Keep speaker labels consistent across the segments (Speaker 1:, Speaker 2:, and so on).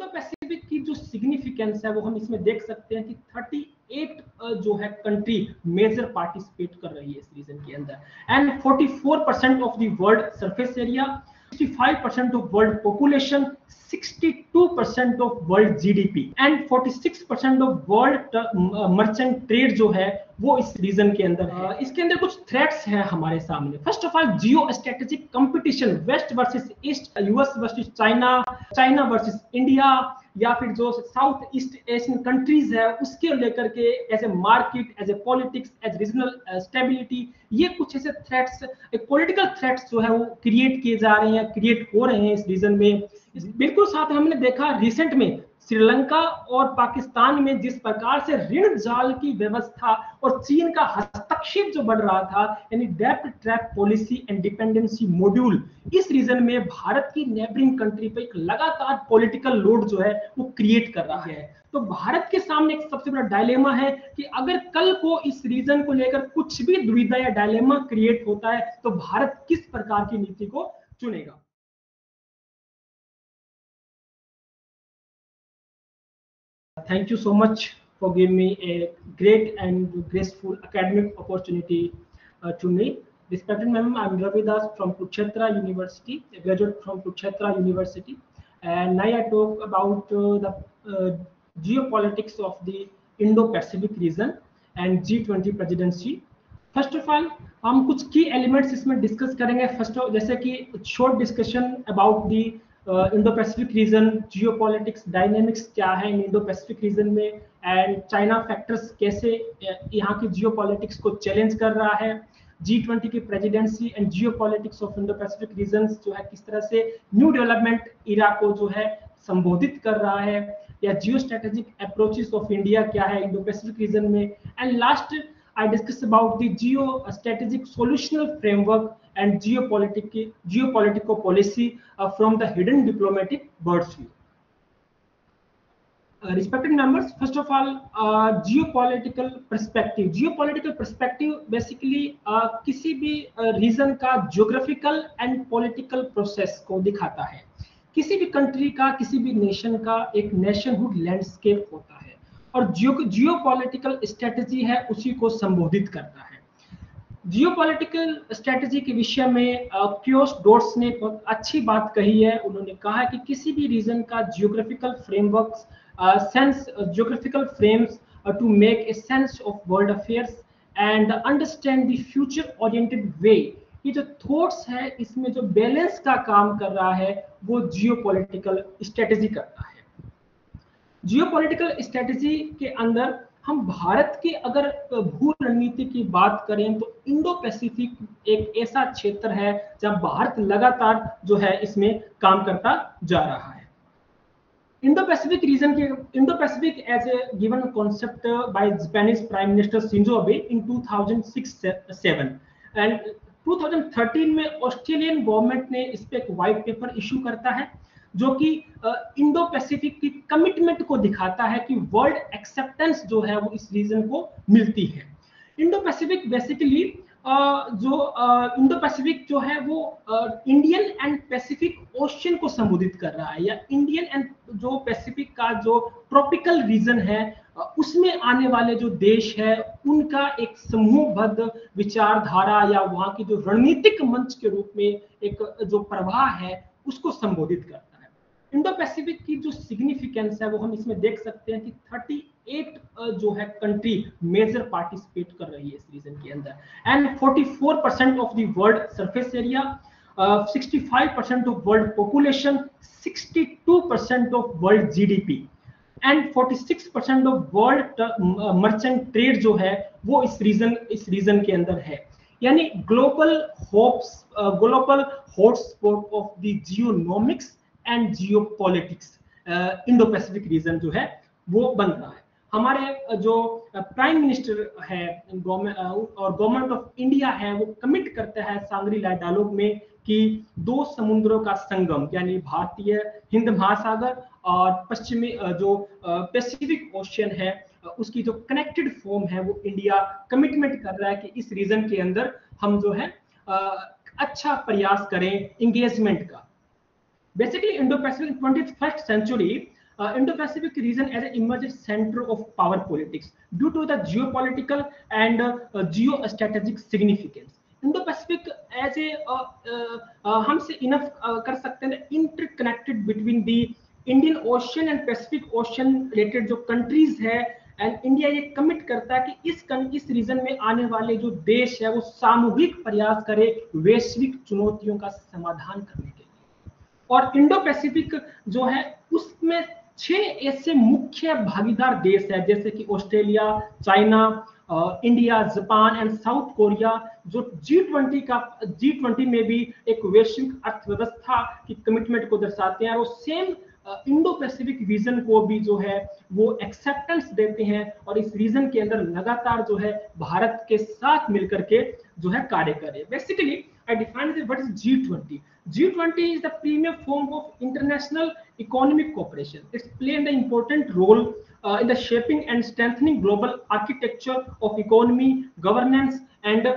Speaker 1: Indo Pacific की जो significance है वो हम इसमें देख सकते हैं कि 38 जो है कंट्री मेजर पार्टिसिपेट कर रही है इस रीजन के अंदर, and 44% of the world surface area, 65% of world population, 62% of world GDP and 46% of world merchant trade जो है वो इस रीजन के अंदर है। इसके अंदर कुछ थ्रेट्स हैं हमारे सामने। First of all geostrategic competition, west versus east, US versus China, China versus India, या फिर जो साउथ ईस्ट एशियन कंट्रीज है उसके लेकर के as a market, as a politics, as regional stability, ये कुछ ऐसे थ्रेट्स, एक पॉलिटिकल थ्रेट्स जो है वो क्रिएट किए जा रहे हैं, क्रिएट हो रहे हैं इस रीजन में। बिल्कुल साथ हमने देखा रिसेंट में श्रीलंका और पाकिस्तान में जिस प्रकार से ऋण जाल की व्यवस्था और चीन का हस्तक्षेप जो बढ़ रहा था, यानी डेब्ट trap policy and dependency module, इस रीजन में भारत की नेबरिंग कंट्री पे एक लगातार पॉलिटिकल लोड जो है वो क्रिएट कर रहा है। तो भारत के सामने एक सबसे बड़ा डायलेमा है कि अगर कल को इस रीजन को लेकर कुछ भी दुविधा या डायलेमा क्रिएट होता है तो भारत किस प्रकार की नीति को चुनेगा। Thank you so much for giving me a great and graceful academic opportunity to me. Respected ma'am, I'm Ravi Das from Kurukshetra University, a graduate from Kurukshetra University, and now I talk about the geopolitics of the Indo-Pacific region and G20 presidency. First of all हम कुछ की elements इसमें discuss करेंगे। First of जैसे कि short discussion about the Indo Pacific reason, geopolitics dynamics क्या है इन Indo Pacific reason में, एंड चाइना फैक्टर्स कैसे यहाँ की जियोपॉलिटिक्स को चैलेंज कर रहा है, G20 की presidency and geopolitics of Indo Pacific region जो है किस तरह से न्यू डेवलपमेंट इरा को जो है संबोधित कर रहा है, या geo strategic approaches of India क्या है इंडो पैसिफिक रीजन में, and last I discuss about the geostrategic solutional framework and geopolitical policy from the hidden diplomatic bird's view. Respected members, first of all, geopolitical perspective. Geopolitical perspective basically किसी भी region का geographical and political process को दिखाता है। किसी भी country का, किसी भी nation का एक nationhood landscape होता है, और जियोपॉलिटिकल स्ट्रेटजी है उसी को संबोधित करता है। जियोपॉलिटिकल स्ट्रेटजी के विषय में क्योस डोट्स ने बहुत अच्छी बात कही है। उन्होंने कहा कि किसी भी रीजन का geographical frameworks, sense geographical frames to make a sense of world affairs and understand the future oriented way, ये जो थॉट्स है इसमें जो बैलेंस का काम कर रहा है वो जियोपॉलिटिकल स्ट्रेटजी करता है। जियोपॉलिटिकल स्ट्रेटजी के अंदर हम भारत के अगर भू रणनीति की बात करें तो इंडो पैसिफिक एक ऐसा क्षेत्र है जहां भारत लगातार जो है इसमें काम करता जा रहा है। इंडो पैसिफिक रीजन के Indo Pacific as a given concept by Japanese prime minister Shinzo Abe in 2006-7 and 2013 में ऑस्ट्रेलियन गवर्नमेंट ने इस पे एक व्हाइट पेपर इशू करता है जो कि इंडो पैसिफिक की कमिटमेंट को दिखाता है कि वर्ल्ड एक्सेप्टेंस जो है वो इस रीजन को मिलती है। इंडो पैसिफिक बेसिकली जो इंडो पैसिफिक जो है वो इंडियन एंड पैसिफिक ओशियन को संबोधित कर रहा है, या इंडियन एंड जो पैसिफिक का जो ट्रॉपिकल रीजन है उसमें आने वाले जो देश है उनका एक समूहबद्ध विचारधारा या वहां की जो रणनीतिक मंच के रूप में एक जो प्रवाह है उसको संबोधित करता है। इंडो पैसिफिक की जो सिग्निफिकेंस है वो हम इसमें देख सकते हैं कि 38 जो है कंट्री मेजर पार्टिसिपेट कर रही है इस रीजन के अंदर, and 44% of the world surface area, 65% of world population, 62% of world GDP and 46% of world merchant trade जो है वो इस रीजन के अंदर है। यानी global hotspot of the geonomics and geopolitics Indo Pacific region जो है वो बन रहा है। हमारे जो प्राइम मिनिस्टर है और गवर्नमेंट ऑफ इंडिया है वो कमिट करता है सांग्री-ला डायलॉग में कि दो समुद्रों का संगम यानी भारतीय हिंद महासागर और पश्चिमी जो पैसिफिक ओशियन है उसकी जो कनेक्टेड फॉर्म है वो इंडिया कमिटमेंट कर रहा है कि इस रीजन के अंदर हम जो है अच्छा प्रयास करें इंगेजमेंट का। Basically, Indo-Pacific 21st century Indo-Pacific region as an emerging center of power politics due to the geopolitical and geostrategic significance. Indo-Pacific as a हमसे enough कर सकते हैं interconnected between the Indian Ocean and Pacific Ocean related जो countries है, and India ये commit करता है कि इस रीजन में आने वाले जो देश है वो सामूहिक प्रयास करे वैश्विक चुनौतियों का समाधान करने के लिए। और इंडो पैसिफिक जो है उसमें 6 ऐसे मुख्य भागीदार देश है जैसे कि Australia, China, India, Japan and south Korea, जो G20 में भी एक वैश्विक अर्थव्यवस्था की कमिटमेंट को दर्शाते हैं और सेम इंडो पैसिफिक रीजन को भी जो है वो एक्सेप्टेंस देते हैं और इस रीजन के अंदर लगातार जो है भारत के साथ मिलकर के जो है कार्य करे। Basically I define what is G20. G20 is the premier form of international economic cooperation. It's playing an important role in the shaping and strengthening global architecture of economy, governance and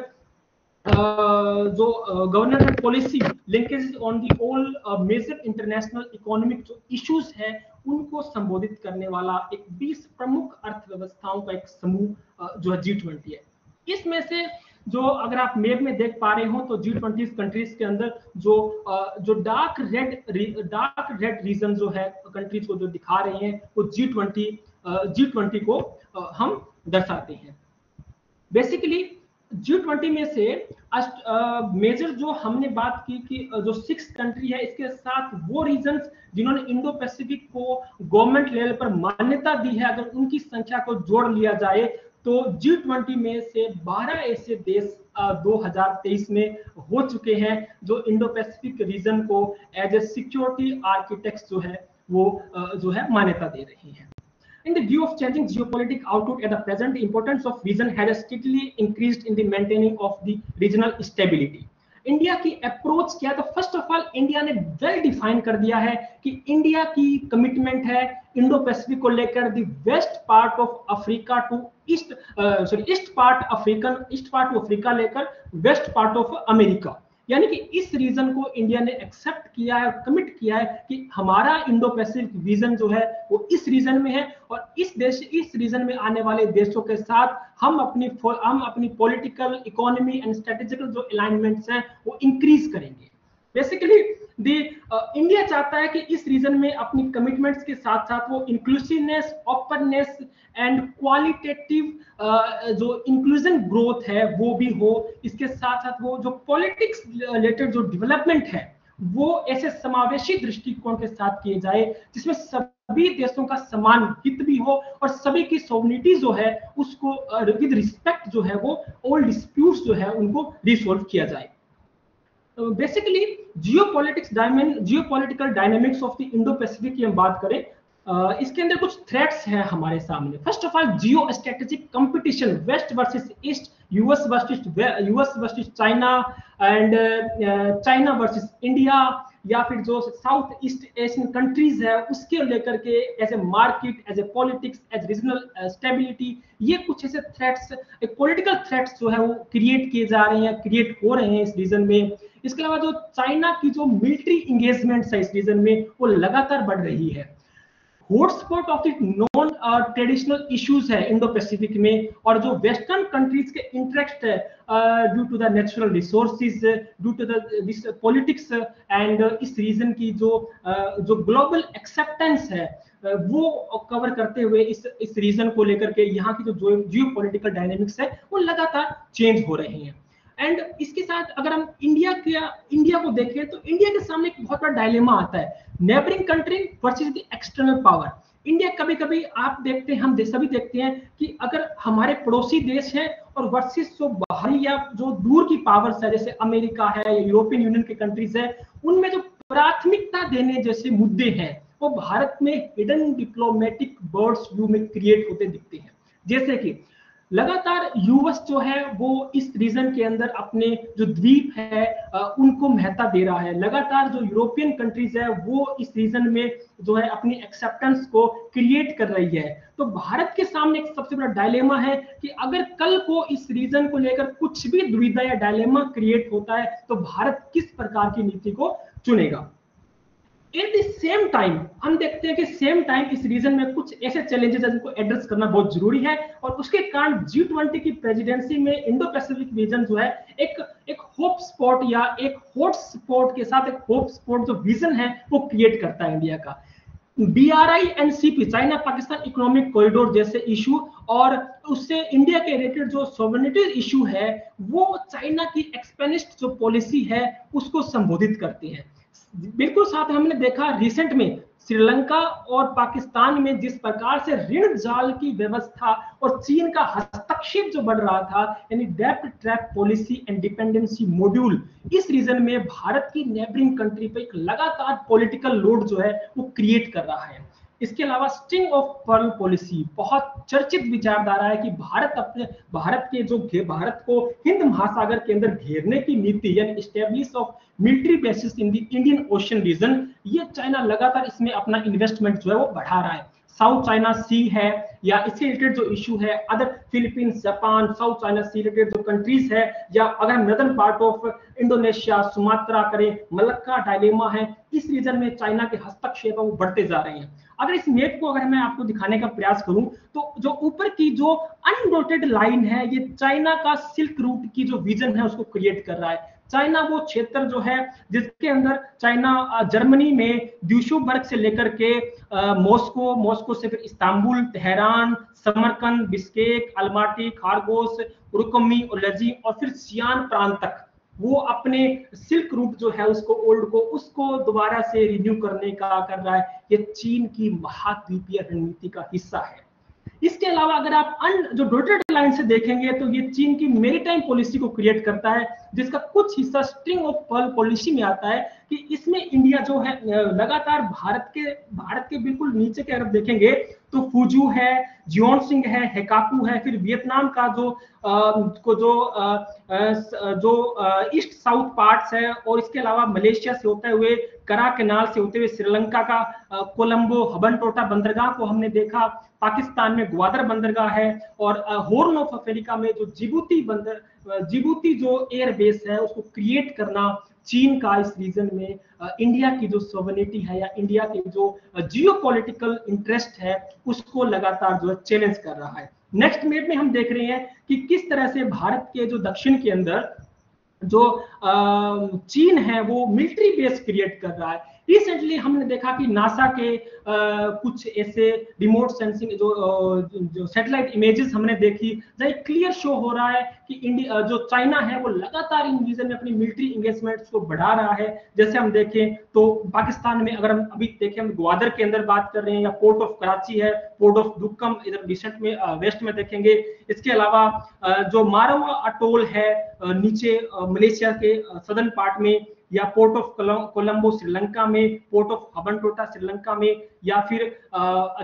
Speaker 1: जो governance and policy linkage on the all major international economic जो issues है उनको संबोधित करने वाला एक 20 प्रमुख अर्थव्यवस्थाओं का एक समूह जो है G20 है। इसमें से जो अगर आप मैप में देख पा रहे हो तो G20 कंट्रीज के अंदर जो डार्क रेड रीजन जो है कंट्रीज को जो दिखा रहे हैं वो G20 को हम दर्शाते हैं। बेसिकली G20 में से मेजर जो हमने बात की कि जो 6 कंट्री है इसके साथ वो रीजन्स जिन्होंने इंडो पैसिफिक को गवर्नमेंट लेवल पर मान्यता दी है, अगर उनकी संख्या को जोड़ लिया जाए तो G20 में से 12 ऐसे देश 2023 में हो चुके हैं जो इंडो पैसिफिक रीजन को एज ए सिक्योरिटी आर्किटेक्ट जो है वो जो है मान्यता दे रही है। In the view of changing geopolitical outlook at the present, the importance of region has steadily increased in the maintaining of the regional stability. India की अप्रोच क्या है? तो फर्स्ट ऑफ ऑल इंडिया ने वेल डिफाइन कर दिया है कि India की कमिटमेंट है इंडो पैसिफिक को लेकर the west part of Africa to east part of Africa लेकर वेस्ट पार्ट ऑफ अमेरिका, यानी कि इस रीजन को इंडिया ने एक्सेप्ट किया है और कमिट किया है कि हमारा इंडो पैसिफिक रीजन जो है वो इस रीजन में है और इस रीजन में आने वाले देशों के साथ हम अपनी पॉलिटिकल, इकोनॉमी एंड स्ट्रेटेजिकल जो अलाइनमेंट्स हैं वो इंक्रीज करेंगे। बेसिकली इंडिया चाहता है कि इस रीजन में अपनी कमिटमेंट्स के साथ साथ वो इंक्लूसिवनेस, ओपननेस एंड क्वालिटेटिव जो इंक्लूजन ग्रोथ है वो भी हो। इसके साथ साथ वो जो पॉलिटिक्स रिलेटेड जो डेवलपमेंट है वो ऐसे समावेशी दृष्टिकोण के साथ किए जाए जिसमें सभी देशों का समान हित भी हो और सभी की सॉवरेनिटी जो है उसको विद रिस्पेक्ट जो है वो ऑल डिस्प्यूट्स जो है उनको रिसॉल्व किया जाए। Basically geopolitical dynamics of the Indo Pacific की हम बात करें, इसके अंदर कुछ थ्रेट्स हैं हमारे सामने। First of all geostrategic competition, west versus east, US versus China and China versus India, या फिर जो साउथ ईस्ट एशियन कंट्रीज है उसके लेकर के as a market, as a politics, as regional stability, ये कुछ ऐसे थ्रेट्स, एक पॉलिटिकल थ्रेट्स जो है वो क्रिएट किए जा रहे हैं, क्रिएट हो रहे हैं इस रीजन में। इसके अलावा जो चाइना की जो मिलिट्री इंगेजमेंट्स है इस रीजन में वो लगातार बढ़ रही है। Hotspot of the non traditional issues है इंडो पैसिफिक में, और जो वेस्टर्न कंट्रीज के इंटरेस्ट है due to the natural resources, due to this politics and इस रीजन की जो ग्लोबल एक्सेप्टेंस है वो कवर करते हुए इस रीजन को लेकर के यहाँ की जो जियोपॉलिटिकल डायनेमिक्स है वो लगातार चेंज हो रहे हैं। एंड इसके साथ अगर हम इंडिया को देखें तो इंडिया के सामने एक बहुत बड़ा डायलेमा आता है, neighbouring country versus the external power. India कभी कभी आप देखते हैं, हम सभी देखते हैं कि अगर हमारे पड़ोसी देश हैं और वर्सेस जो बाहरी या जो दूर की पावर्स है जैसे अमेरिका है या यूरोपियन यूनियन के कंट्रीज है, उनमें जो प्राथमिकता देने जैसे मुद्दे हैं वो भारत में हिडन डिप्लोमेटिक बर्ड्स व्यू में क्रिएट होते दिखते हैं। जैसे कि लगातार यूएस जो है वो इस रीजन के अंदर अपने जो द्वीप है उनको महत्ता दे रहा है। लगातार जो यूरोपियन कंट्रीज है वो इस रीजन में जो है अपनी एक्सेप्टेंस को क्रिएट कर रही है। तो भारत के सामने एक सबसे बड़ा डायलेमा है कि अगर कल को इस रीजन को लेकर कुछ भी दुविधा या डायलेमा क्रिएट होता है तो भारत किस प्रकार की नीति को चुनेगा। एट द सेम टाइम हम देखते हैं कि सेम टाइम इस रीजन में कुछ ऐसे चैलेंजेस जिनको एड्रेस करना बहुत जरूरी है, और उसके कारण G20 की प्रेसिडेंसी में इंडो पैसिफिक रीजन जो है एक होप स्पॉट या एक हॉट स्पॉट के साथ एक होप स्पॉट जो विजन है वो क्रिएट करता है इंडिया का। BRI-NCP China Pakistan economic corridor जैसे इशू और उससे इंडिया के रिलेटेड जो सॉवरेनिटी इशू है वो चाइना की एक्सपेनिस्ट जो पॉलिसी है उसको संबोधित करते हैं। बिल्कुल साथ हमने देखा रिसेंट में श्रीलंका और पाकिस्तान में जिस प्रकार से ऋण जाल की व्यवस्था और चीन का हस्तक्षेप जो बढ़ रहा था, यानी डेब्ट trap policy and dependency module, इस रीजन में भारत की नेबरिंग कंट्री पे एक लगातार पॉलिटिकल लोड जो है वो क्रिएट कर रहा है। इसके अलावा स्ट्रिंग ऑफ पर्ल पॉलिसी बहुत चर्चित विचारधारा है कि भारत को हिंद महासागर के अंदर घेरने की नीति यानी establish of military bases in the Indian ocean region, ये चाइना लगातार इसमें अपना इन्वेस्टमेंट जो है वो बढ़ा रहा है। साउथ चाइना सी है या इससे रिलेटेड जो इशू है other Philippines, Japan, South China Sea related जो कंट्रीज है, या अगर northern part of Indonesia, Sumatra करें, मलक्का डायलेमा है, इस रीजन में चाइना के हस्तक्षेप वो बढ़ते जा रहे हैं। अगर इस मैप को अगर मैं आपको दिखाने का प्रयास करूं तो जो ऊपर की जो अनडॉटेड लाइन है ये चाइना का सिल्क रूट की जो विजन है उसको क्रिएट कर रहा है। चाइना वो क्षेत्र जो है जिसके अंदर चाइना जर्मनी में ड्यूशोबर्ग से लेकर के मॉस्को से फिर Istanbul, Tehran, Samarkand, Bishkek, Almaty, Khorgos, उरुकमी और लजी और फिर सियान प्रांत तक वो अपने सिल्क रूट जो है उसको दोबारा से रिन्यू करने का कर रहा है। ये चीन की महाद्वीपीय रणनीति का हिस्सा है। इसके अलावा अगर आप जो डॉटेड लाइन से देखेंगे तो ये चीन की मेरीटाइम पॉलिसी को क्रिएट करता है, जिसका कुछ हिस्सा स्ट्रिंग ऑफ पर्ल पॉलिसी में आता है कि इसमें इंडिया जो है लगातार भारत के बिल्कुल नीचे के अगर देखेंगे तो फुजू है, जियोनसिंग है, हेकाकू है, फिर वियतनाम का जो ईस्ट साउथ पार्ट्स है, और इसके अलावा मलेशिया से होते हुए करा कैनाल से होते हुए श्रीलंका का कोलंबो हबनटोटा बंदरगाह को हमने देखा, पाकिस्तान में ग्वादर बंदरगाह है, और हॉर्न ऑफ अफ्रीका में जो जिबूती जो एयर बेस है उसको क्रिएट करना चीन का इस रीजन में इंडिया की जो सॉवरेनिटी है या इंडिया की जो जियोपॉलिटिकल इंटरेस्ट है उसको लगातार जो है चैलेंज कर रहा है। नेक्स्ट मैप में हम देख रहे हैं कि किस तरह से भारत के जो दक्षिण के अंदर जो चीन है वो मिलिट्री बेस क्रिएट कर रहा है। रिसेंटली हमने देखा कि नासा के कुछ ऐसे रिमोट सेंसिंग जो सैटेलाइट इमेजेस हमने देखी जहाँ क्लियर शो हो रहा है कि इंडिया जो चाइना है वो लगातार इन रीजन में अपनी मिलिट्री एंगेजमेंट्स को बढ़ा रहा है। जैसे हम देखें तो पाकिस्तान में अगर हम अभी देखें, हम ग्वादर के अंदर बात कर रहे हैं, या पोर्ट ऑफ कराची है, पोर्ट ऑफ दुक्कम इधर रिसेंट में वेस्ट में देखेंगे। इसके अलावा जो मारवा अटोल है नीचे मलेशिया के सदर्न पार्ट में, या पोर्ट ऑफ कोलंबो श्रीलंका में, पोर्ट ऑफ हबनटोटा श्रीलंका में, या फिर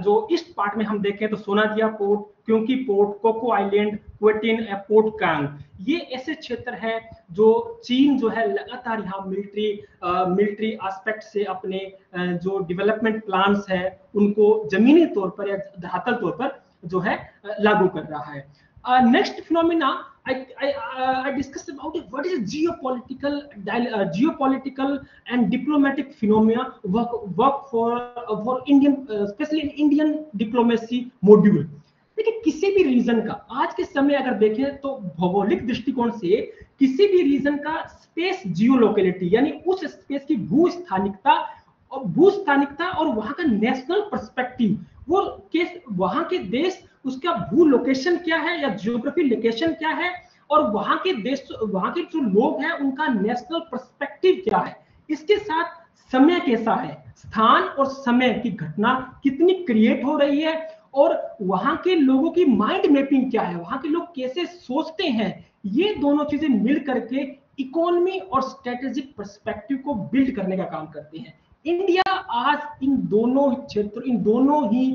Speaker 1: जो ईस्ट पार्ट में हम देखें तो सोनादिया पोर्ट, क्योंकि पोर्ट, कोको आइलैंड, क्वेटिन, पोर्ट कांग, ये ऐसे क्षेत्र है जो चीन जो है लगातार यहाँ मिलिट्री एस्पेक्ट से अपने जो डेवलपमेंट प्लान्स है उनको जमीनी तौर पर या धरातल तौर पर जो है लागू कर रहा है। Next phenomena I discussed about it. What is geopolitical and diplomatic phenomena work for Indian, especially in Indian diplomacy module. देखिए किसी भी रीजन का आज के समय अगर देखें तो भौगोलिक दृष्टिकोण से किसी भी रीजन का स्पेस जियोलोकेलिटी यानी उस स्पेस की भूस्थानिकता और वहां का नेशनल पर्सपेक्टिव, वो वहां के देश उसका भू लोकेशन क्या है या जियोग्राफी लोकेशन क्या है, और वहां के जो लोग हैं उनका नेशनल पर्सपेक्टिव क्या है, इसके साथ समय कैसा है, स्थान और समय की घटना कितनी क्रिएट हो रही है, और वहां के लोगों की माइंड मैपिंग क्या है, वहां के लोग कैसे सोचते हैं, ये दोनों चीजें मिल करके इकोनॉमी और स्ट्रेटेजिक पर्सपेक्टिव को बिल्ड करने का काम करते हैं। इंडिया आज इन दोनों ही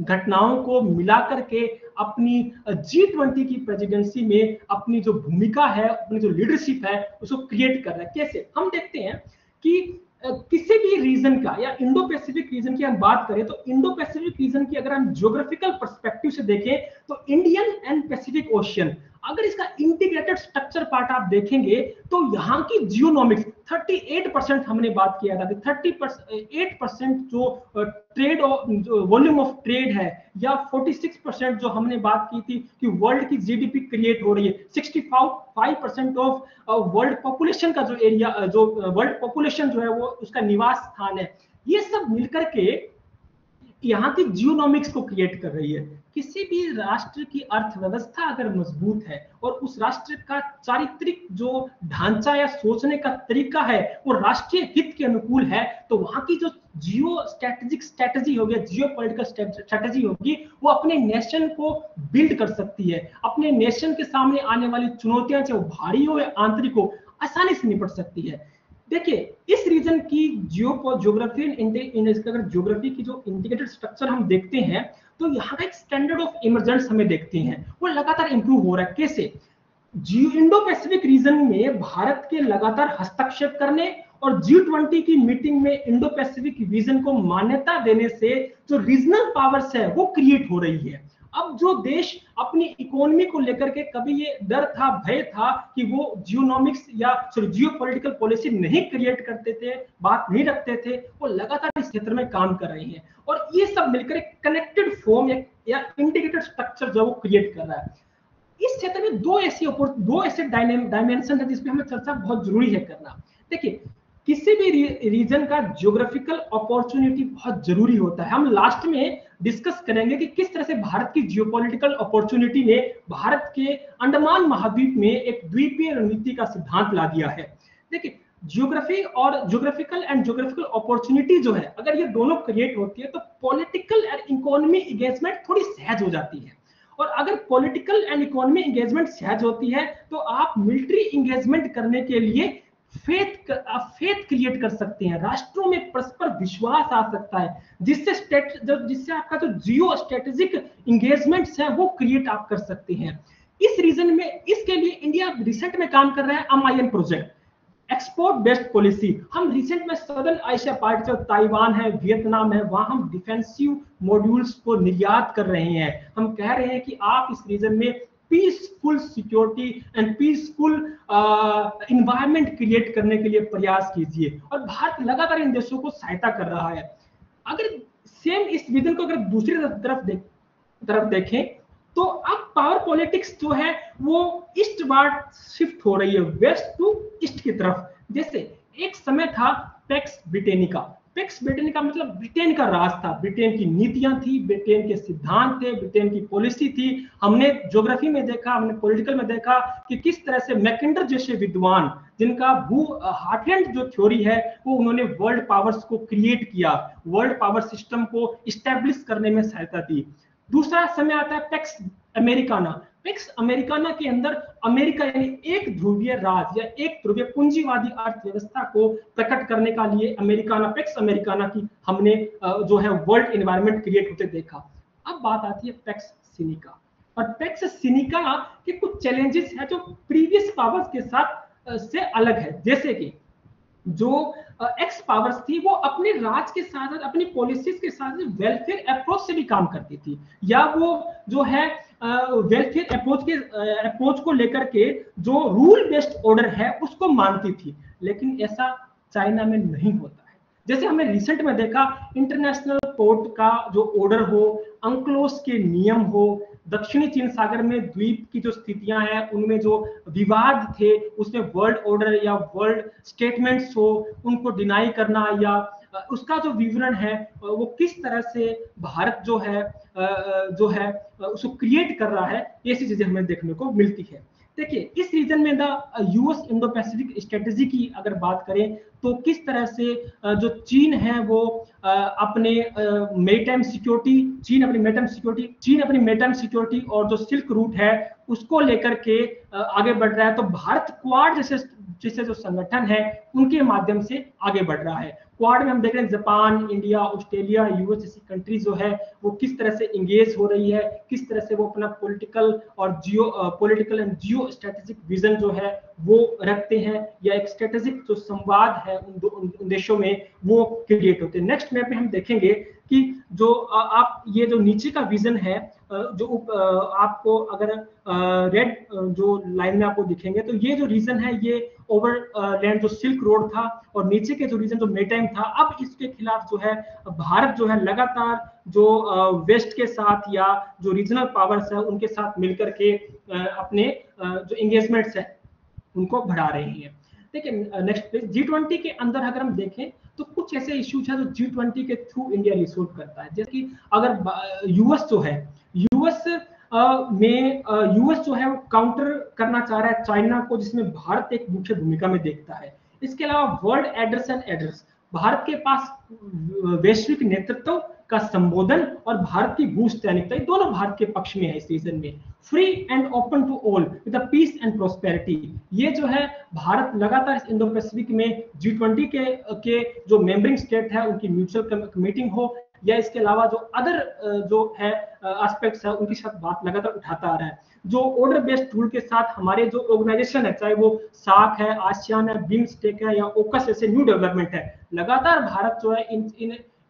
Speaker 1: घटनाओं को मिलाकर के अपनी G20 की प्रेसिडेंसी में अपनी जो भूमिका है, अपनी जो लीडरशिप है उसको क्रिएट कर रहा है। कैसे हम देखते हैं कि किसी भी रीजन का या इंडो पैसिफिक रीजन की हम बात करें तो इंडो पैसिफिक रीजन की अगर हम ज्योग्राफिकल पर्सपेक्टिव से देखें तो इंडियन एंड पैसिफिक ओशियन अगर इसका इंटीग्रेटेड स्ट्रक्चर पार्ट आप देखेंगे तो यहाँ की जियोनॉमिक्स 38% हमने बात किया था कि 38% जो ट्रेड वॉल्यूम ऑफ ट्रेड है, या 46% जो हमने बात की थी कि वर्ल्ड की जीडीपी क्रिएट हो रही है, 65% ऑफ वर्ल्ड पॉपुलेशन का जो एरिया, जो वर्ल्ड पॉपुलेशन जो है वो उसका निवास स्थान है, ये सब मिलकर के यहाँ की जियोनॉमिक्स को क्रिएट कर रही है। किसी भी राष्ट्र की अर्थव्यवस्था अगर मजबूत है और उस राष्ट्र का चारित्रिक जो ढांचा या सोचने का तरीका है वो राष्ट्रीय हित के अनुकूल है, तो वहां की जो जियो स्ट्रेटेजिक स्ट्रेटेजी होगी, जियो पॉलिटिकल स्ट्रेटेजी होगी, वो अपने नेशन को बिल्ड कर सकती है, अपने नेशन के सामने आने वाली चुनौतियां चाहे वो भारी हो या आंतरिक हो, आसानी से निपट सकती है। देखिए, इस रीजन की ज्योग्राफी अगर ज्योग्राफी की जो इंटीग्रेटेड स्ट्रक्चर हम देखते हैं तो यहाँ का एक स्टैंडर्ड ऑफ इमरजेंस हमें देखते हैं, वो लगातार इंप्रूव हो रहा है। कैसे? इंडो पैसिफिक रीजन में भारत के लगातार हस्तक्षेप करने और G20 की मीटिंग में इंडो पैसिफिक विजन को मान्यता देने से जो रीजनल पावर्स है वो क्रिएट हो रही है। अब जो देश अपनी इकोनॉमी को लेकर के कभी ये डर था, भय था कि वो जियोनॉमिक्स या जियोपॉलिटिकल पॉलिसी नहीं क्रिएट करते थे, बात नहीं रखते थे, वो लगातार इस क्षेत्र में काम कर रहे हैं और ये सब मिलकर एक कनेक्टेड फॉर्म या इंटीग्रेटेड स्ट्रक्चर जो वो क्रिएट कर रहा है। इस क्षेत्र में दो ऐसे डायमेंशन है जिसपे हमें चर्चा बहुत जरूरी है करना। देखिए, किसी भी रीजन का ज्योग्राफिकल अपॉर्चुनिटी बहुत जरूरी होता है। हम लास्ट में डिस्कस करेंगे कि किस तरह से भारत की जियोपॉलिटिकल अपॉर्चुनिटी ने भारत के अंडमान महाद्वीप में एक द्वीपीय रणनीति का सिद्धांत ला दिया है। देखिए, ज्योग्राफी और ज्योग्राफिकल अपॉर्चुनिटी जो है, अगर ये दोनों क्रिएट होती है तो पॉलिटिकल एंड इकोनॉमी एंगेजमेंट थोड़ी सहज हो जाती है, और अगर पॉलिटिकल एंड इकोनॉमी एंगेजमेंट सहज होती है तो आप मिलिट्री एंगेजमेंट करने के लिए फेथ क्रिएट कर सकते हैं, राष्ट्रों में परस्पर विश्वास आ सकता है, जिससे आपका जो जियो स्ट्रेटेजिक एंगेजमेंट्स है वो क्रिएट आप कर सकते हैं। इस रीजन में इसके लिए इंडिया रिसेंट में काम कर रहा है अमायन प्रोजेक्ट, एक्सपोर्ट बेस्ड पॉलिसी। हम रिसेंट में सदर्न एशिया पार्ट जो ताइवान है, वियतनाम है, वहां हम डिफेंसिव मॉड्यूल्स को निर्यात कर रहे हैं। हम कह रहे हैं कि आप इस रीजन में peaceful security and peaceful environment create करने के लिए प्रयास कीजिए, और भारत लगातार इन देशों को सहायता कर रहा है। अगर सेम इस विजन को अगर दूसरी तरफ देखें तो अब पावर पॉलिटिक्स जो है वो ईस्टवार्ड शिफ्ट हो रही है, वेस्ट टू ईस्ट की तरफ। जैसे एक समय था पैक्स ब्रिटेनिका मतलब ब्रिटेन का राज था, ब्रिटेन की नीतियां थी, ब्रिटेन के सिद्धांत थे, ब्रिटेन की पॉलिसी थी। हमने ज्योग्राफी में देखा, हमने पॉलिटिकल में देखा कि किस तरह से मैकेंडर जैसे विद्वान, जिनका हार्टलैंड जो थ्योरी है वो उन्होंने वर्ल्ड पावर्स को क्रिएट किया, वर्ल्ड पावर सिस्टम को इस्टेब्लिश करने में सहायता दी। दूसरा समय आता है पैक्स अमेरिकाना के अंदर अमेरिका यानी एक ध्रुवीय राज या एक ध्रुवीय पूंजीवादी अर्थव्यवस्था को प्रकट करने का लिए पैक्स अमेरिकाना की हमने जो है वर्ल्ड एनवायरनमेंट क्रिएट होते देखा। अब बात आती है पैक्स सिनिका, और पैक्स सिनिका के कुछ चैलेंजेस है जो प्रीवियस पावर्स के साथ से अलग है। जैसे कि जो एक्स पावर्स थी वो अपने राज के साथ अपनी पॉलिसीज के साथ वेलफेयर अप्रोच से भी काम करती थी, या वो जो है वेलफेयर अप्रोच को लेकर के जो रूल बेस्ड ऑर्डर है उसको मानती थी। लेकिन ऐसा चाइना में नहीं होता है। जैसे हमने रिसेंट में देखा, इंटरनेशनल कोर्ट का जो ऑर्डर हो, अंक्लोस के नियम हो, दक्षिणी चीन सागर में द्वीप की जो स्थितियां हैं उनमें जो विवाद थे उसमें वर्ल्ड ऑर्डर या वर्ल्ड स्टेटमेंट्स हो उनको डिनाई करना, या उसका जो विवरण है वो किस तरह से भारत जो है उसको क्रिएट कर रहा है, ऐसी चीजें हमें देखने को मिलती है। देखिए, इस रीजन में the US Indo Pacific strategy की अगर बात करें तो किस तरह से जो चीन है वो अपने मेरीटाइम सिक्योरिटी और जो सिल्क रूट है उसको लेकर के आगे बढ़ रहा है। तो भारत क्वाड जैसे जो संगठन है उनके माध्यम से आगे बढ़ रहा है। क्वाड में हम देख रहे हैं जापान, इंडिया, ऑस्ट्रेलिया, यूएस जैसी कंट्री जो है वो किस तरह से इंगेज हो रही है, किस तरह से वो अपना political and geo strategic vision जो है वो रखते हैं, या एक स्ट्रेटेजिक जो संवाद है उन देशों में वो क्रिएट होते हैं। नेक्स्ट मैप में हम देखेंगे कि जो आप ये जो नीचे का विजन है आपको अगर रेड जो लाइन में आपको दिखेंगे, तो ये जो रीजन है ये ओवरलैंड जो सिल्क रोड था, और नीचे के जो रीजन जो मेटाइम था, अब इसके खिलाफ जो है भारत जो है लगातार जो वेस्ट के साथ या जो रीजनल पावर्स है उनके साथ मिलकर के अपने जो एंगेजमेंट्स है उनको बढ़ा रहे हैं। देखिए नेक्स्ट पेज, G20 के अंदर अगर हम देखें तो कुछ ऐसे इश्यूज है जो G20 के थ्रू इंडिया रिसोल्व करता है। जैसे कि अगर यूएस जो है, यूएस जो है वो काउंटर करना चाह रहा है चाइना को, जिसमें भारत एक मुख्य भूमिका में देखता है। इसके अलावा world address and address, Bharat के पास वैश्विक नेतृत्व का संबोधन और भारत की भूस्थैनिकता, दोनों भारत के पक्ष में है इस रीजन में। Free and open to all with peace and prosperity, ये जो है भारत लगातार इस इंडो पैसिफिक में G20 के जो मेंबरिंग स्टेट है उनकी म्यूचुअल मीटिंग हो या इसके अलावा जो अदर जो है एस्पेक्ट्स है उनके साथ बात लगातार उठाता आ रहा है। जो ऑर्डर बेस्ड टूल के साथ हमारे जो ऑर्गेनाइजेशन है, चाहे वो सार्क है, आसियान है, बिम्स्टेक है या ओकस जैसे न्यू डेवलपमेंट है, लगातार भारत जो है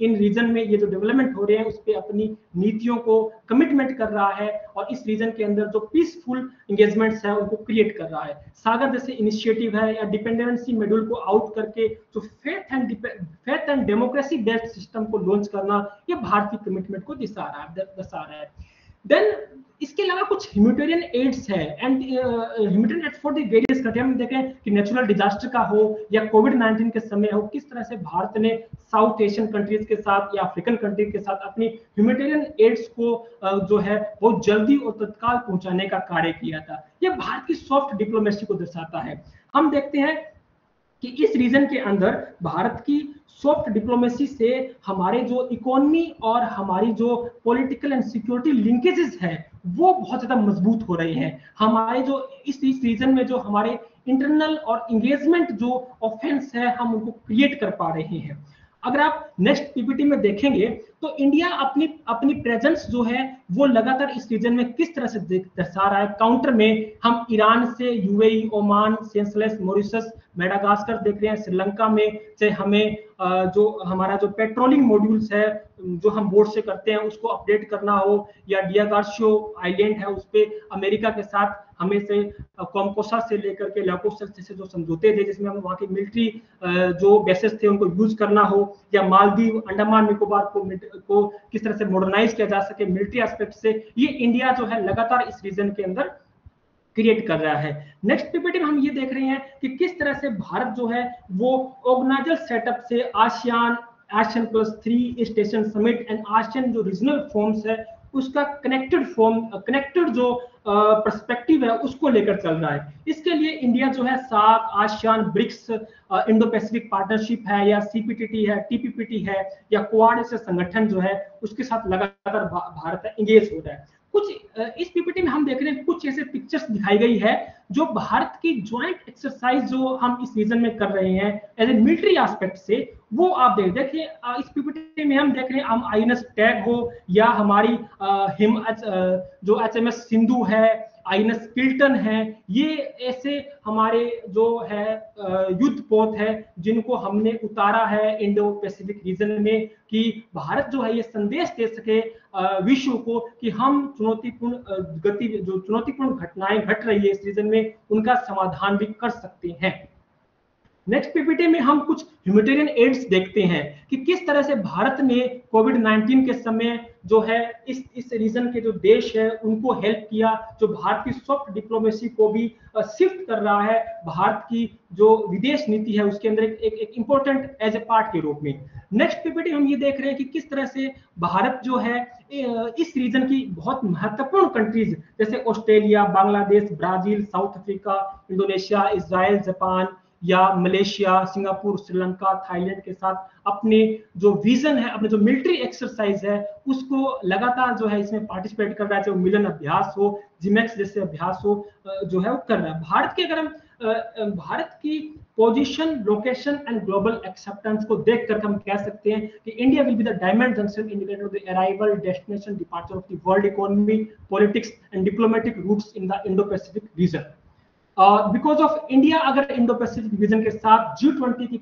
Speaker 1: इन रीजन में ये जो डेवलपमेंट हो रहे हैं उस पर अपनी नीतियों को कमिटमेंट कर रहा है और इस रीजन के अंदर जो पीसफुल एंगेजमेंट्स है उनको क्रिएट कर रहा है। सागर जैसे इनिशिएटिव है या डिपेंडेंसी मॉड्यूल को आउट करके जो faith and democracy based system को लॉन्च करना, ये भारत की कमिटमेंट को दर्शा रहा है। देन इसके अलावा कुछ ह्यूमैनिटेरियन एड्स है and humanitarian aids for the various country. हम देखें कि नेचुरल डिजास्टर का हो या कोविड-19 के समय हो, किस तरह से भारत ने साउथ एशियन कंट्रीज के साथ या अफ्रीकन कंट्रीज के साथ अपनी ह्यूमैनिटेरियन एड्स को जो है बहुत जल्दी और तत्काल पहुंचाने का कार्य किया था। यह भारत की सॉफ्ट डिप्लोमेसी को दर्शाता है। हम देखते हैं कि इस रीजन के अंदर भारत की सॉफ्ट डिप्लोमेसी से हमारे जो इकोनॉमी और हमारी जो पॉलिटिकल एंड सिक्योरिटी लिंकेजेस है वो बहुत ज्यादा मजबूत हो रहे हैं। हमारे जो इस रीजन में जो हमारे इंटरनल और एंगेजमेंट जो ऑफेंस है हम उनको क्रिएट कर पा रहे हैं। अगर आप नेक्स्ट पीपीटी में देखेंगे तो इंडिया अपनी प्रेजेंस जो है वो लगातार इस रीजन में किस तरह से दर्शा रहा है। काउंटर में हम ईरान से UAE, Oman, Seychelles, Mauritius, Madagascar देख रहे हैं। श्रीलंका में चाहे हमें जो हमारा जो पेट्रोलिंग मॉड्यूल्स है जो हम बोर्ड से करते हैं उसको अपडेट करना हो, या डियागार्शियो आइलैंड है उस पे अमेरिका के साथ हमें से कॉमकोसा से लेकर के लाकोसा जैसे जो समझौते थे जिसमें हम वहाँ की मिलिट्री जो बेसेस थे उनको यूज करना हो, या मालदीव, अंडमान निकोबार को किस तरह से मॉडर्नाइज किया जा सके मिलिट्री एस्पेक्ट से, ये इंडिया जो है लगातार इस रीजन के अंदर क्रिएट कर रहा है। नेक्स्ट पीपीटी में हम ये देख रहे हैं कि किस तरह से भारत जो है वो ऑर्गेनाइजल सेटअप से ASEAN +3 station summit and ASEAN जो रीजनल फॉर्म्स है उसका कनेक्टेड जो पर्सपेक्टिव है उसको लेकर चल रहा है। इसके लिए इंडिया जो है SAARC, ASEAN, BRICS, Indo Pacific partnership है या सीपीटीटी है, टीपीपीटी है या क्वाड जैसे संगठन जो है उसके साथ लगातार भारत एंगेज हो रहा है। कुछ इस पीपीटी में हम देख रहे हैं कुछ ऐसे पिक्चर्स दिखाई गई है जो भारत की ज्वाइंट एक्सरसाइज जो हम इस रीजन में कर रहे हैं एज ए मिलिट्री एस्पेक्ट से, वो आप देखिए इस पीपीटी में हम देख रहे हैं हम आईएनएस टैग हो या हमारी जो HMS सिंधु है, आईएनएस किल्टन है, ये ऐसे हमारे जो है युद्ध पोत है जिनको हमने उतारा है इंडो पैसिफिक रीजन में कि भारत जो है ये संदेश दे सके विश्व को कि हम चुनौतीपूर्ण घटनाएं घट रही है इस रीजन में उनका समाधान भी कर सकते हैं। नेक्स्ट पीपीटी में हम कुछ ह्यूमैनिटेरियन एड्स देखते हैं कि किस तरह से भारत ने कोविड-19 के समय जो है इस रीजन के जो देश है उनको हेल्प किया, जो भारत की सॉफ्ट डिप्लोमेसी को भी शिफ्ट कर रहा है भारत की जो विदेश नीति है उसके अंदर एक इंपॉर्टेंट एज ए पार्ट के रूप में। नेक्स्ट पीपीटी हम ये देख रहे हैं कि किस तरह से भारत जो है इस रीजन की बहुत महत्वपूर्ण कंट्रीज जैसे Australia, Bangladesh, Brazil, south Africa, Indonesia, Israel, Japan या मलेशिया, सिंगापुर, श्रीलंका, थाईलैंड के साथ अपने जो विजन है, अपने जो मिलिट्री एक्सरसाइज है उसको लगातार जो है इसमें पार्टिसिपेट कर रहा है, चाहे मिलन अभ्यास हो, जिमेक्स जैसे अभ्यास हो, जो है वो कर रहा है। भारत के अगर हम भारत की position, location and global acceptance को देख कर हम कह सकते हैं कि India will be the diamond junction indicator of the arrival, destination, departure of the world economy, politics and diplomatic routes in the Indo Pacific region. Because of India अगर Indo Pacific region के साथ G20 की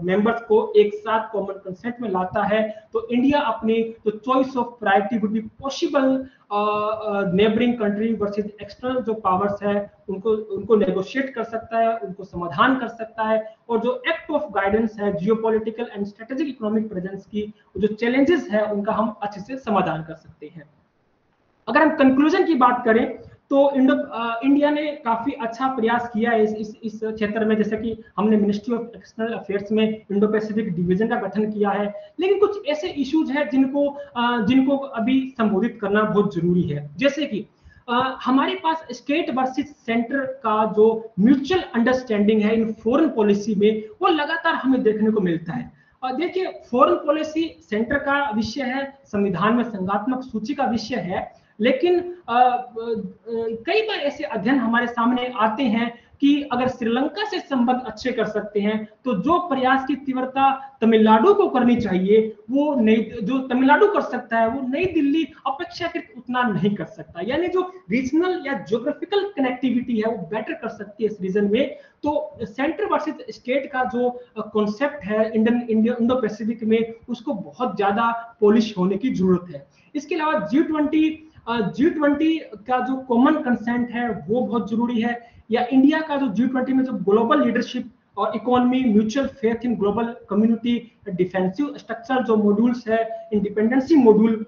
Speaker 1: members को एक साथ common consent में लाता है, तो इंडिया अपनी जो choice of priority would be possible neighbouring country versus external जो पावर्स है उनको नेगोशिएट कर सकता है, उनको समाधान कर सकता है, और जो एक्ट ऑफ गाइडेंस है geopolitical and strategic economic presence की जो चैलेंजेस है उनका हम अच्छे से समाधान कर सकते हैं। अगर हम कंक्लूजन की बात करें तो इंडिया ने काफी अच्छा प्रयास किया है इस क्षेत्र में, जैसे कि हमने मिनिस्ट्री ऑफ एक्सटर्नल अफेयर्स में इंडो पैसिफिक डिवीजन का गठन किया है, लेकिन कुछ ऐसे इश्यूज हैं जिनको अभी संबोधित करना बहुत जरूरी है। जैसे कि हमारे पास स्टेट वर्सेस सेंटर का जो म्यूचुअल अंडरस्टैंडिंग है इन फॉरेन पॉलिसी में, वो लगातार हमें देखने को मिलता है। और देखिए, फॉरेन पॉलिसी सेंटर का विषय है, संविधान में संज्ञात्मक सूची का विषय है, लेकिन कई बार ऐसे अध्ययन हमारे सामने आते हैं कि अगर श्रीलंका से संबंध अच्छे कर सकते हैं तो जो प्रयास की तीव्रता तमिलनाडु को करनी चाहिए वो जो तमिलनाडु कर सकता है वो नई दिल्ली अपेक्षाकृत उतना नहीं कर सकता। यानी जो रीजनल या ज्योग्राफिकल कनेक्टिविटी है वो बेटर कर सकती है इस रीजन में। तो सेंटर वर्सेस स्टेट का जो कॉन्सेप्ट है इंडो पैसिफिक में, उसको बहुत ज्यादा पॉलिश होने की जरूरत है। इसके अलावा G20 का जो कॉमन कंसेंट है वो बहुत जरूरी है, या इंडिया का जो G20 में जो ग्लोबल लीडरशिप और economy, mutual faith in global community, defensive structure जो मॉड्यूल्स है, इंडिपेंडेंसी मॉड्यूल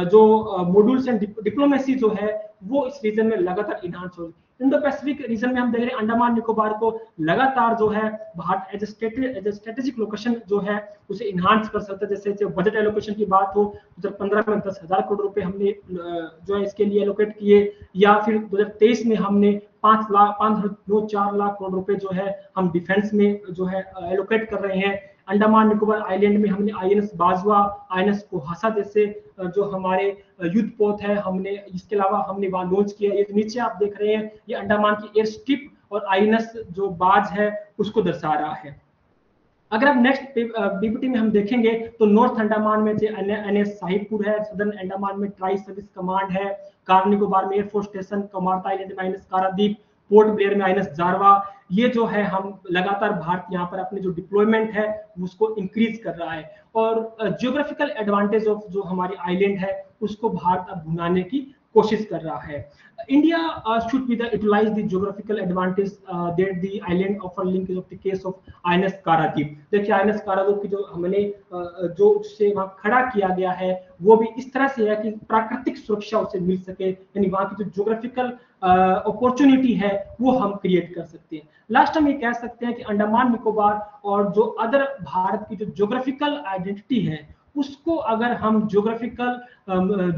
Speaker 1: जो मॉड्यूल्स एंड डिप्लोमेसी जो है वो इस रीजन में लगातार इनहांस हो। इंडो पैसिफिक रीजन में हम देख रहे हैं अंडमान निकोबार को लगातार जो है Bharat as a strategic location जो है उसे इनहांस कर सकता है। जैसे बजट एलोकेशन की बात हो, 2015 में 10,000 करोड़ रुपए हमने जो है इसके लिए एलोकेट किए, या फिर 2023 में हमने 4 लाख करोड़ रुपए जो है हम डिफेंस में जो है एलोकेट कर रहे हैं। अंडमान निकोबार आइलैंड में हमने INS बाजवा, INS कोहासा जैसे जो हमारे युद्ध पोत है हमने, इसके अलावा हमने वहां लॉन्च किया। ये नीचे आप देख रहे हैं ये अंडमान की एयर स्ट्रिप और INS जो बाज है उसको दर्शा रहा है। अगर आप नेक्स्ट पीपीटी में हम देखेंगे तो नॉर्थ अंडमान में NS साहिबपुर है, सदर्न अंडमान में ट्राई सर्विस कमांड है, कार निकोबार में एयरफोर्स स्टेशन, कमारता आइलैंड में INS कारादीप, पोर्ट ब्लेयर में INS जारवा। ये जो है हम लगातार भारत यहाँ पर अपने जो डिप्लॉयमेंट है उसको इंक्रीज कर रहा है, और जियोग्राफिकल एडवांटेज ऑफ जो हमारी आइलैंड है उसको भारत अब भुनाने की कोशिश कर रहा है। India should be utilize the geographical advantage that the island offer linkage of the case of INS Karadip। देखिए INS Karadip की जो हमने जो उससे वहाँ खड़ा किया गया है वो भी इस तरह से है कि प्राकृतिक सुरक्षा उसे मिल सके, यानी वहाँ की जो ज्योग्राफिकल अपॉर्चुनिटी है वो हम क्रिएट कर सकते हैं। लास्ट हम ये कह सकते हैं कि अंडमान निकोबार और जो अदर भारत की जो ज्योग्राफिकल आइडेंटिटी है उसको अगर हम geographical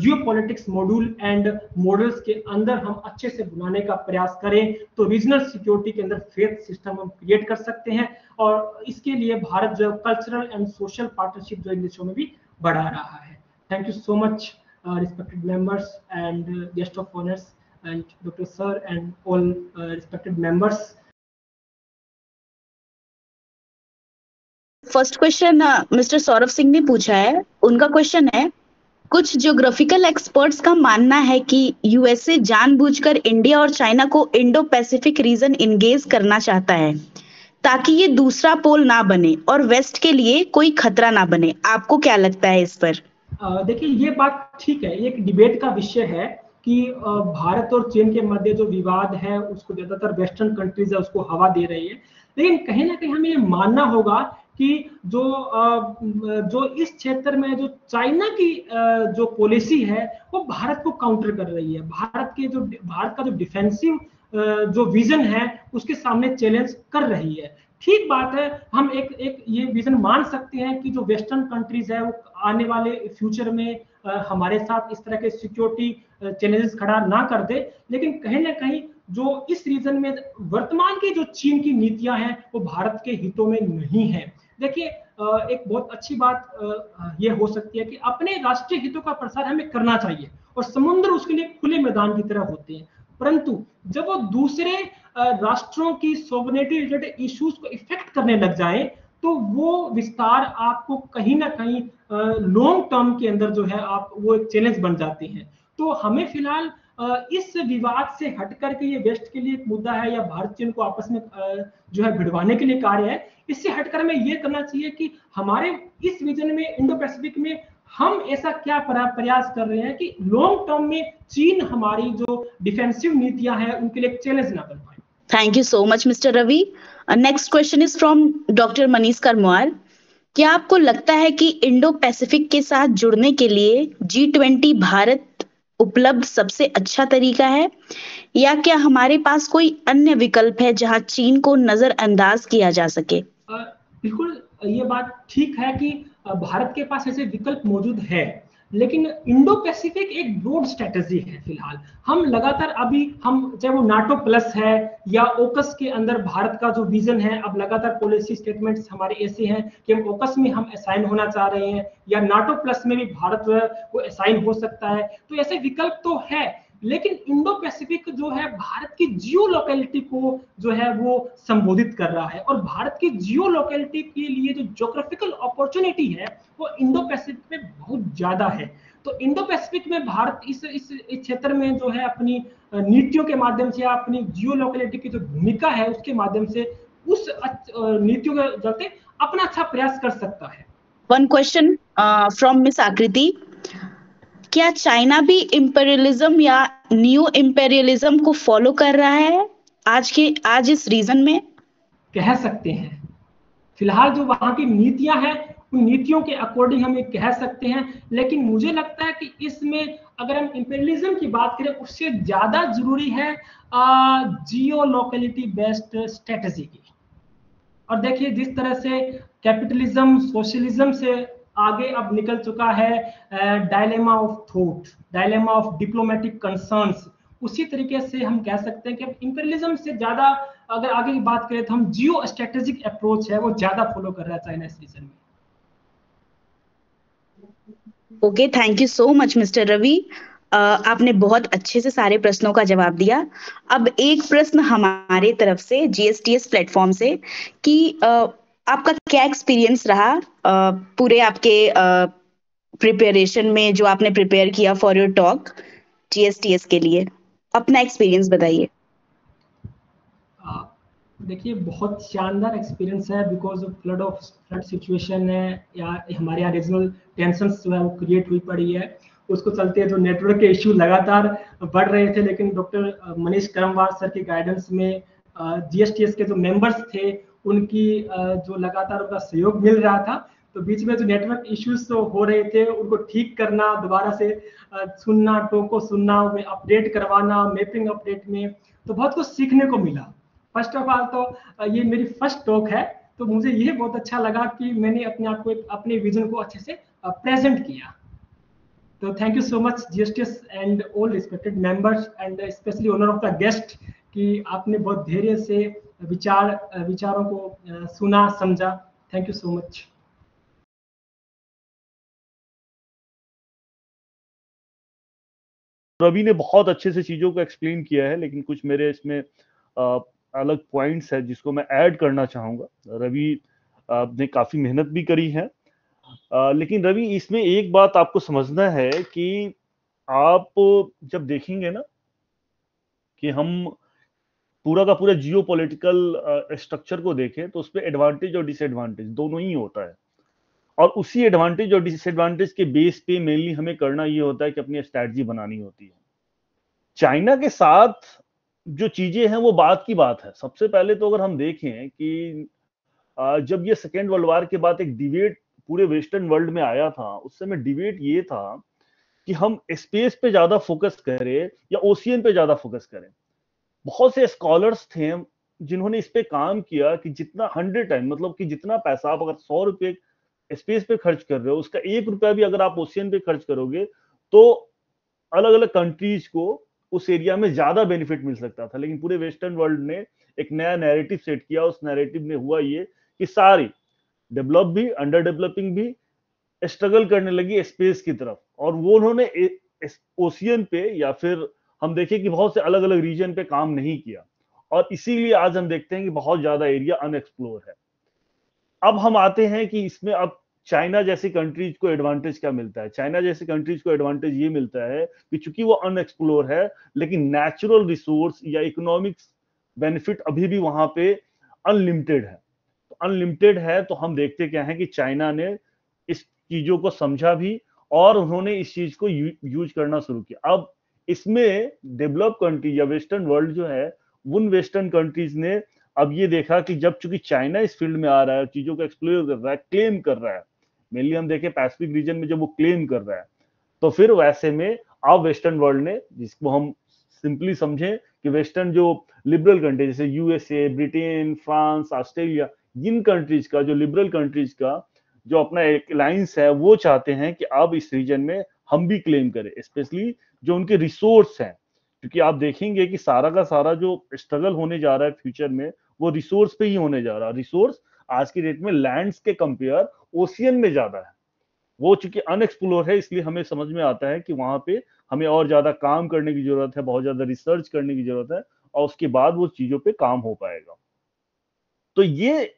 Speaker 1: geopolitics module and models के अंदर हम अच्छे से बनाने का प्रयास करें तो रीजनल सिक्योरिटी के अंदर फेथ सिस्टम हम क्रिएट कर सकते हैं, और इसके लिए भारत जो कल्चरल एंड सोशल पार्टनरशिप जो इन देशों में भी बढ़ा रहा है। Thank you so much respected members and guest of honours and doctor sir and all respected members.
Speaker 2: First question mister Saurabh Singh ने पूछा है। उनका क्वेश्चन है, कुछ ज्योग्राफिकल एक्सपर्ट्स का मानना है कि यूएसए जानबूझकर इंडिया और चाइना को इंडो पैसिफिक रीजन इंगेज करना चाहता है ताकि ये दूसरा पोल ना बने और वेस्ट के लिए कोई खतरा ना बने। आपको क्या लगता है इस पर?
Speaker 1: देखिए ये बात ठीक है, ये एक डिबेट का विषय है कि भारत और चीन के मध्य जो विवाद है उसको ज्यादातर वेस्टर्न कंट्रीज है उसको हवा दे रही है, लेकिन कहीं ना कहीं हमें ये मानना होगा कि जो इस क्षेत्र में जो चाइना की जो पॉलिसी है वो भारत को काउंटर कर रही है। भारत का जो डिफेंसिव जो विजन है उसके सामने चैलेंज कर रही है। ठीक बात है, हम एक ये विजन मान सकते हैं कि जो वेस्टर्न कंट्रीज है वो आने वाले फ्यूचर में हमारे साथ इस तरह के सिक्योरिटी चैलेंजेस खड़ा ना कर दे, लेकिन कहीं ना कहीं जो इस रीजन में वर्तमान की जो चीन की नीतियां हैं वो भारत के हितों में नहीं है। देखिए एक बहुत अच्छी बात ये हो सकती है कि अपने राष्ट्रीय हितों का प्रसार हमें करना चाहिए और समुद्र उसके लिए खुले मैदान की तरह होते हैं, परंतु जब वो दूसरे राष्ट्रों की सोवरेनिटी रिलेटेड इश्यूज को इफेक्ट करने लग जाए तो वो विस्तार आपको कहीं ना कहीं लॉन्ग टर्म के अंदर जो है आप वो एक चैलेंज बन जाते हैं। तो हमें फिलहाल इस विवाद से हट करके ये वेस्ट के लिए एक मुद्दा है या भारत चीन को आपस में जो है भिड़वाने के लिए कार्य है, इससे हटकर हमें ये करना चाहिए कि हमारे इस विजन में, इंडो पैसिफिक में हम ऐसा क्या प्रयास कर रहे हैं कि लॉन्ग टर्म में चीन हमारी जो डिफेंसिव नीतियां हैं उनके लिए चैलेंज ना बन पाए।
Speaker 2: Thank you so much mister Ravi. Next question is from doctor Manish Karamwar. क्या आपको लगता है कि इंडो पैसिफिक के साथ जुड़ने के लिए G20 भारत उपलब्ध सबसे अच्छा तरीका है, या क्या हमारे पास कोई अन्य विकल्प है जहां चीन को नजरअंदाज किया जा सके?
Speaker 1: बिल्कुल ये बात ठीक है कि भारत के पास ऐसे विकल्प मौजूद है, लेकिन इंडो पैसिफिक एक ब्रॉड स्ट्रेटजी है। फिलहाल हम लगातार अभी हम चाहे वो नाटो प्लस है या ओकस के अंदर भारत का जो विजन है, अब लगातार पॉलिसी स्टेटमेंट्स हमारे ऐसे हैं कि हम ओकस में हम असाइन होना चाह रहे हैं या नाटो प्लस में भी भारत वो असाइन हो सकता है। तो ऐसे विकल्प तो है, लेकिन इंडो पैसिफिक जो है भारत की जियो लोकेलिटी को जो है वो संबोधित कर रहा है, और भारत की जियो लोकेलिटी के लिए जो ज्योग्राफिकल अपॉर्चुनिटी है वो इंडो पैसिफिक में बहुत ज्यादा है। तो इंडो पैसिफिक में भारत इस क्षेत्र में जो है अपनी नीतियों के माध्यम से या अपनी जियो लोकेलिटी की जो भूमिका है उसके माध्यम से उस नीतियों के चलते अपना अच्छा प्रयास कर सकता है।
Speaker 2: वन क्वेश्चन फ्रॉम मिस आकृति। क्या चाइना भी इंपेरियलिज्म या न्यू इंपेरियलिज्म को फॉलो कर रहा है आज इस रीजन में?
Speaker 1: कह सकते हैं, फिलहाल जो वहां की नीतियां हैं उन नीतियों के अकॉर्डिंग हम ये कह सकते हैं, लेकिन मुझे लगता है कि इसमें अगर हम इंपेरियलिज्म की बात करें उससे ज्यादा जरूरी है जियो लोकेलिटी बेस्ड स्ट्रेटजी की। और देखिए जिस तरह से कैपिटलिज्म सोशलिज्म से आगे अब निकल चुका है dilemma of thought, dilemma of diplomatic concerns, उसी तरीके से हम कह सकते हैं कि अब इंपेरियलिज्म से ज्यादा अगर आगे की बात करें तो हम जियो स्ट्रेटेजिक अप्रोच है वो ज्यादा फॉलो कर रहा है चाइना इस रीजन में।
Speaker 2: Okay, thank you so much mister Ravi. आपने बहुत अच्छे से सारे प्रश्नों का जवाब दिया। अब एक प्रश्न हमारे तरफ से GSTS प्लेटफॉर्म से कि आपका क्या एक्सपीरियंस रहा पूरे आपके प्रिपरेशन में, जो आपने प्रिपेयर किया फॉर योर टॉक GSTS के लिए, अपना एक्सपीरियंस बताइए।
Speaker 1: देखिए बहुत शानदार एक्सपीरियंस है, बिकॉज फ्लड सिचुएशन है या हमारे यहाँ रीजनल टेंशन जो है वो क्रिएट हुई पड़ी है, उसको चलते जो नेटवर्क के इश्यू लगातार बढ़ रहे थे, लेकिन डॉक्टर मनीष करमवार सर की गाइडेंस में GSTS के जो मेंबर्स थे उनकी जो लगातार उनका सहयोग मिल रहा था, तो बीच में जो नेटवर्क इश्यूज तो हो रहे थे उनको ठीक करना, दोबारा से सुनना, टॉक को सुनना, अपडेट करवाना, मैपिंग अपडेट में, तो बहुत कुछ सीखने को मिला। फर्स्ट ऑफ ऑल तो ये मेरी फर्स्ट टॉक है, तो मुझे ये बहुत अच्छा लगा कि मैंने अपने आप को अपने विजन को अच्छे से प्रेजेंट किया। तो thank you so much GSTS and all respected members and specially honour of the guest कि आपने बहुत धैर्य से विचारों को सुना समझा। Thank you so much.
Speaker 3: Ravi ने बहुत अच्छे से चीजों को एक्सप्लेन किया है, लेकिन कुछ मेरे इसमें अलग पॉइंट्स है जिसको मैं ऐड करना चाहूंगा। रवि ने काफी मेहनत भी करी है, लेकिन रवि इसमें एक बात आपको समझना है कि आप जब देखेंगे ना कि हम पूरा का पूरा जियो पॉलिटिकल स्ट्रक्चर को देखें तो उसपे एडवांटेज और डिसएडवांटेज दोनों ही होता है, और उसी एडवांटेज और डिसएडवांटेज के बेस पे मेनली हमें करना ये होता है कि अपनी स्ट्रैटेजी बनानी होती है। चाइना के साथ जो चीजें हैं वो बात की बात है। सबसे पहले तो अगर हम देखें कि जब ये सेकेंड वर्ल्ड वॉर के बाद एक डिबेट पूरे वेस्टर्न वर्ल्ड में आया था, उस समय डिबेट ये था कि हम स्पेस पे ज्यादा फोकस करें या ओशियन पे ज्यादा फोकस करें। बहुत से स्कॉलर्स थे जिन्होंने इस पे काम किया कि जितना 100 टाइम, मतलब कि जितना पैसा आप अगर 100 रुपए स्पेस पे खर्च कर रहे हो, उसका 1 रुपया भी अगर आप ओशियन पे खर्च करोगे तो अलग अलग कंट्रीज को उस एरिया में ज्यादा बेनिफिट मिल सकता था। लेकिन पूरे वेस्टर्न वर्ल्ड ने एक नया नैरेटिव सेट किया। उस नैरेटिव में हुआ ये कि सारी डेवलप भी अंडर डेवलपिंग भी स्ट्रगल करने लगी स्पेस की तरफ, और वो उन्होंने ओशियन पे या फिर हम देखें कि बहुत से अलग अलग रीजन पे काम नहीं किया, और इसीलिए आज हम देखते हैं कि बहुत ज्यादा एरिया अनएक्सप्लोर है। अब हम आते हैं कि इसमें अब चाइना जैसी कंट्रीज को एडवांटेज क्या मिलता है? चाइना जैसी कंट्रीज को एडवांटेज ये मिलता है कि चूंकि वो अनएक्सप्लोर है, लेकिन नेचुरल रिसोर्स या इकोनॉमिक्स बेनिफिट अभी भी वहां पे अनलिमिटेड है। तो अनलिमिटेड है तो हम देखते क्या है कि चाइना ने इस चीजों को समझा भी और उन्होंने इस चीज को यूज करना शुरू किया। अब इसमें डेवलप कंट्री या वेस्टर्न वर्ल्ड जो है, उन वेस्टर्न कंट्रीज ने अब ये देखा कि जब चूंकि चाइना इस फील्ड में आ रहा है, चीजों को एक्सप्लोर कर रहा है, क्लेम कर रहा है, मेनली हम देखें पैसिफिक रीजन में जब वो क्लेम कर रहा है, तो फिर वैसे में अब वेस्टर्न वर्ल्ड ने, जिसको हम सिंपली समझें कि वेस्टर्न जो लिबरल कंट्री जैसे यूएसए, ब्रिटेन, फ्रांस, ऑस्ट्रेलिया, इन कंट्रीज का जो लिबरल कंट्रीज का जो अपना एक अलायंस है, वो चाहते हैं कि अब इस रीजन में हम भी क्लेम करें, स्पेशली जो उनके रिसोर्स हैं। क्योंकि आप देखेंगे कि सारा का सारा जो स्ट्रगल होने जा रहा है फ्यूचर में, वो रिसोर्स पे ही होने जा रहा है। रिसोर्स आज की डेट में लैंड्स के कंपेयर ओशियन में ज्यादा है। वो चूंकि अनएक्सप्लोर है, इसलिए हमें समझ में आता है कि वहां पे हमें और ज्यादा काम करने की जरूरत है, बहुत ज्यादा रिसर्च करने की जरूरत है, और उसके बाद वो चीजों पे काम हो पाएगा। तो ये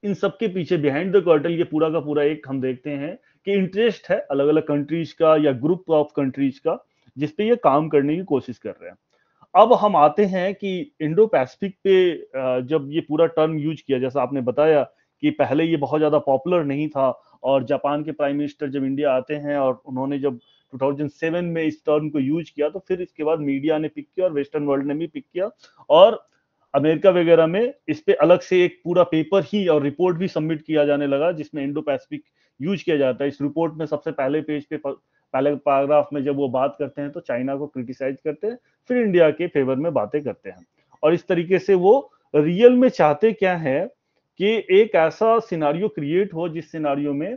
Speaker 3: इन सब के पीछे बिहाइंड द कर्टन ये पूरा का पूरा एक हम देखते हैं कि इंटरेस्ट है अलग अलग कंट्रीज का या ग्रुप ऑफ कंट्रीज का, जिसपे ये काम करने की कोशिश कर रहे हैं। अब हम आते हैं कि इंडो पैसिफिक पे जब ये पूरा टर्म यूज किया, जैसा आपने बताया कि पहले ये बहुत ज्यादा पॉपुलर नहीं था, और जापान के प्राइम मिनिस्टर जब इंडिया आते हैं और उन्होंने जब 2007 में इस टर्म को यूज किया, तो फिर इसके बाद मीडिया ने पिक किया और वेस्टर्न वर्ल्ड ने भी पिक किया, और अमेरिका वगैरह में इस पे अलग से एक पूरा पेपर ही और रिपोर्ट भी सबमिट किया जाने लगा, जिसमें इंडो पैसिफिक यूज किया जाता है। इस रिपोर्ट में सबसे पहले पेज पे पहले पैराग्राफ में जब वो बात करते हैं तो चाइना को क्रिटिसाइज करते हैं, फिर इंडिया के फेवर में बातें करते हैं। और इस तरीके से वो रियल में चाहते क्या है कि एक ऐसा सिनारियो क्रिएट हो जिस सिनारियो में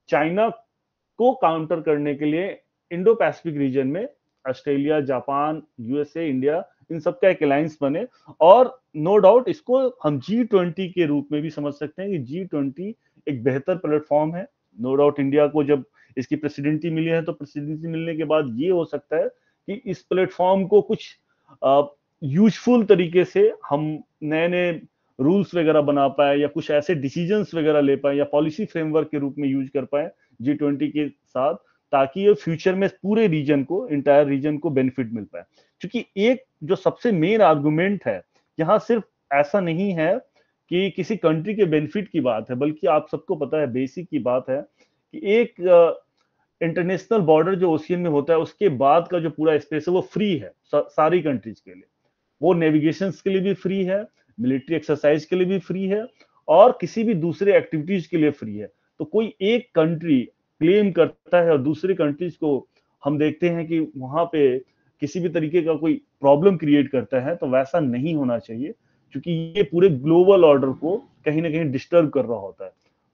Speaker 3: चाइना को काउंटर करने के लिए इंडो पैसिफिक रीजन में ऑस्ट्रेलिया, जापान, यूएसए, इंडिया, इन सबका एक अलायंस बने। और नो डाउट इसको हम G20 के रूप में भी समझ सकते हैं कि G20 एक बेहतर प्लेटफॉर्म है। नो डाउट इंडिया को जब इसकी प्रेसिडेंसी मिली है, तो प्रेसिडेंसी मिलने के बाद ये हो सकता है कि इस प्लेटफॉर्म को कुछ यूजफुल तरीके से हम नए नए रूल्स वगैरह बना पाए, या कुछ ऐसे डिसीजंस वगैरह ले पाए, या पॉलिसी फ्रेमवर्क के रूप में यूज कर पाए G20 के साथ, ताकि ये फ्यूचर में पूरे रीजन को, इंटायर रीजन को बेनिफिट मिल पाए। क्योंकि एक जो सबसे मेन आर्गुमेंट है यहाँ, सिर्फ ऐसा नहीं है कि किसी कंट्री के बेनिफिट की बात है, बल्कि आप सबको पता है, बेसिक की बात है कि एक इंटरनेशनल बॉर्डर जो ओशियन में होता है, उसके बाद का जो पूरा स्पेस है वो फ्री है सारी कंट्रीज के लिए। वो नेविगेशन के लिए भी फ्री है, मिलिट्री एक्सरसाइज के लिए भी फ्री है, और किसी भी दूसरे एक्टिविटीज के लिए फ्री है। तो कोई एक कंट्री क्लेम करता है और दूसरी कंट्रीज को हम देखते हैं कि वहां पे किसी भी तरीके का कोई प्रॉब्लम क्रिएट करता है, तो वैसा नहीं होना चाहिए, क्योंकि ये पूरे ग्लोबल ऑर्डर को कहीं ना कहीं डिस्टर्ब कर रहा होता है।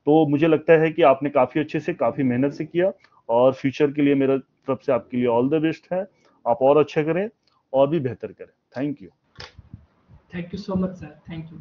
Speaker 3: तो मुझे लगता है कि आपने काफी अच्छे से, काफी मेहनत से किया, और फ्यूचर के लिए मेरा तरफ से आपके लिए ऑल द बेस्ट है। आप और अच्छा करें और भी बेहतर करें। Thank you
Speaker 1: so much sir, thank you.